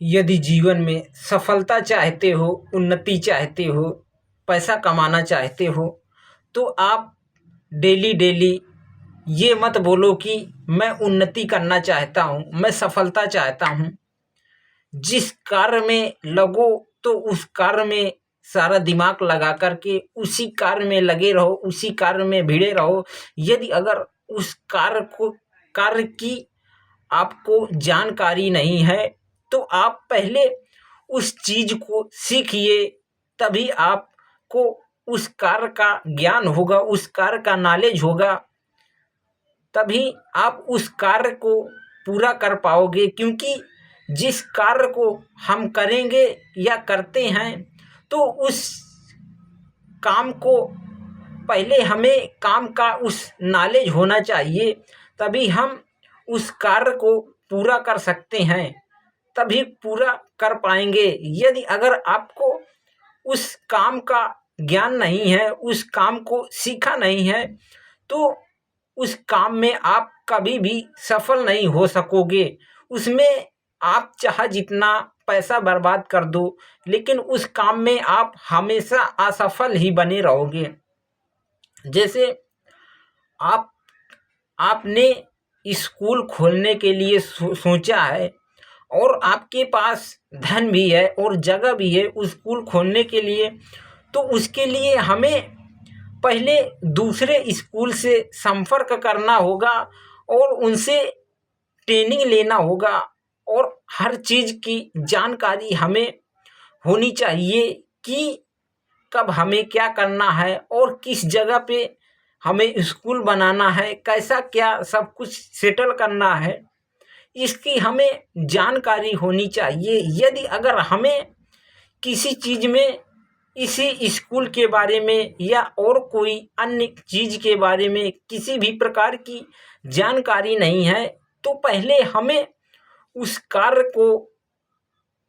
यदि जीवन में सफलता चाहते हो, उन्नति चाहते हो, पैसा कमाना चाहते हो, तो आप डेली डेली ये मत बोलो कि मैं उन्नति करना चाहता हूँ, मैं सफलता चाहता हूँ। जिस कार्य में लगो तो उस कार्य में सारा दिमाग लगा करके उसी कार्य में लगे रहो, उसी कार्य में भिड़े रहो। यदि अगर उस कार्य की आपको जानकारी नहीं है तो आप पहले उस चीज को सीखिए, तभी आपको उस कार्य का ज्ञान होगा, उस कार्य का नॉलेज होगा, तभी आप उस कार्य को पूरा कर पाओगे। क्योंकि जिस कार्य को हम करेंगे या करते हैं तो उस काम को पहले हमें काम का उस नॉलेज होना चाहिए, तभी हम उस कार्य को पूरा कर सकते हैं, तभी पूरा कर पाएंगे। यदि अगर आपको उस काम का ज्ञान नहीं है, उस काम को सीखा नहीं है, तो उस काम में आप कभी भी सफल नहीं हो सकोगे। उसमें आप चाहे जितना पैसा बर्बाद कर दो, लेकिन उस काम में आप हमेशा असफल ही बने रहोगे। जैसे आपने स्कूल खोलने के लिए सोचा है और आपके पास धन भी है और जगह भी है उस स्कूल खोलने के लिए, तो उसके लिए हमें पहले दूसरे स्कूल से संपर्क करना होगा और उनसे ट्रेनिंग लेना होगा और हर चीज़ की जानकारी हमें होनी चाहिए कि कब हमें क्या करना है और किस जगह पे हमें स्कूल बनाना है, कैसा क्या सब कुछ सेटल करना है, इसकी हमें जानकारी होनी चाहिए। यदि अगर हमें किसी चीज़ में इसी स्कूल के बारे में या और कोई अन्य चीज़ के बारे में किसी भी प्रकार की जानकारी नहीं है, तो पहले हमें उस कार्य को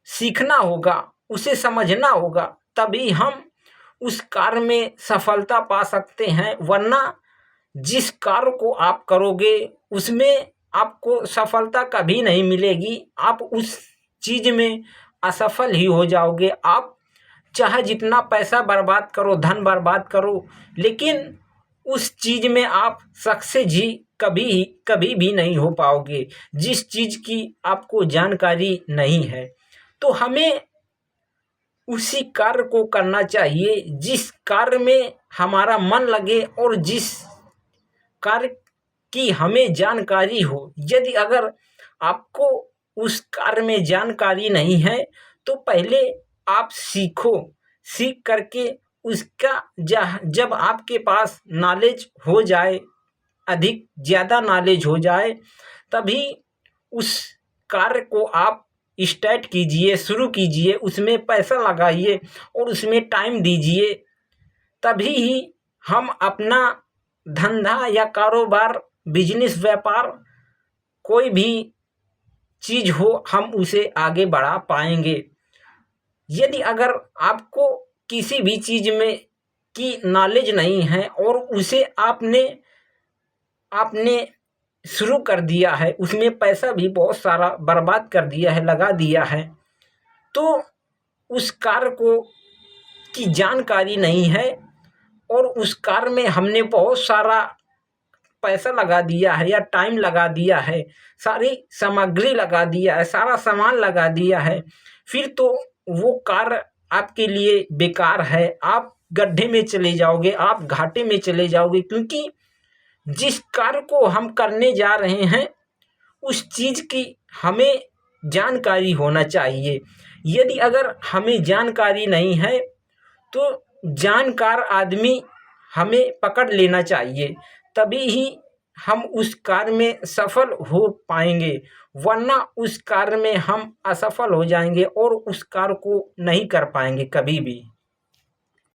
सीखना होगा, उसे समझना होगा, तभी हम उस कार्य में सफलता पा सकते हैं। वरना जिस कार्य को आप करोगे उसमें आपको सफलता कभी नहीं मिलेगी, आप उस चीज़ में असफल ही हो जाओगे। आप चाहे जितना पैसा बर्बाद करो, धन बर्बाद करो, लेकिन उस चीज़ में आप सक्सेस ही कभी भी नहीं हो पाओगे, जिस चीज़ की आपको जानकारी नहीं है। तो हमें उसी कार्य को करना चाहिए जिस कार्य में हमारा मन लगे और जिस कार्य की हमें जानकारी हो। यदि अगर आपको उस कार्य में जानकारी नहीं है तो पहले आप सीखो, सीख करके उसका जब आपके पास नॉलेज हो जाए, अधिक ज़्यादा नॉलेज हो जाए, तभी उस कार्य को आप स्टार्ट कीजिए, शुरू कीजिए, उसमें पैसा लगाइए और उसमें टाइम दीजिए। तभी ही हम अपना धंधा या कारोबार, बिजनेस, व्यापार, कोई भी चीज़ हो, हम उसे आगे बढ़ा पाएंगे। यदि अगर आपको किसी भी चीज़ में की नॉलेज नहीं है और उसे आपने शुरू कर दिया है, उसमें पैसा भी बहुत सारा बर्बाद कर दिया है, लगा दिया है, तो उस कार्य को की जानकारी नहीं है और उस कार्य में हमने बहुत सारा पैसा लगा दिया है या टाइम लगा दिया है, सारी सामग्री लगा दिया है, सारा सामान लगा दिया है, फिर तो वो कार्य आपके लिए बेकार है। आप गड्ढे में चले जाओगे, आप घाटे में चले जाओगे। क्योंकि जिस कार्य को हम करने जा रहे हैं उस चीज़ की हमें जानकारी होना चाहिए। यदि अगर हमें जानकारी नहीं है तो जानकार आदमी हमें पकड़ लेना चाहिए, तभी ही हम उस कार्य में सफल हो पाएंगे। वरना उस कार्य में हम असफल हो जाएंगे और उस कार्य को नहीं कर पाएंगे कभी भी।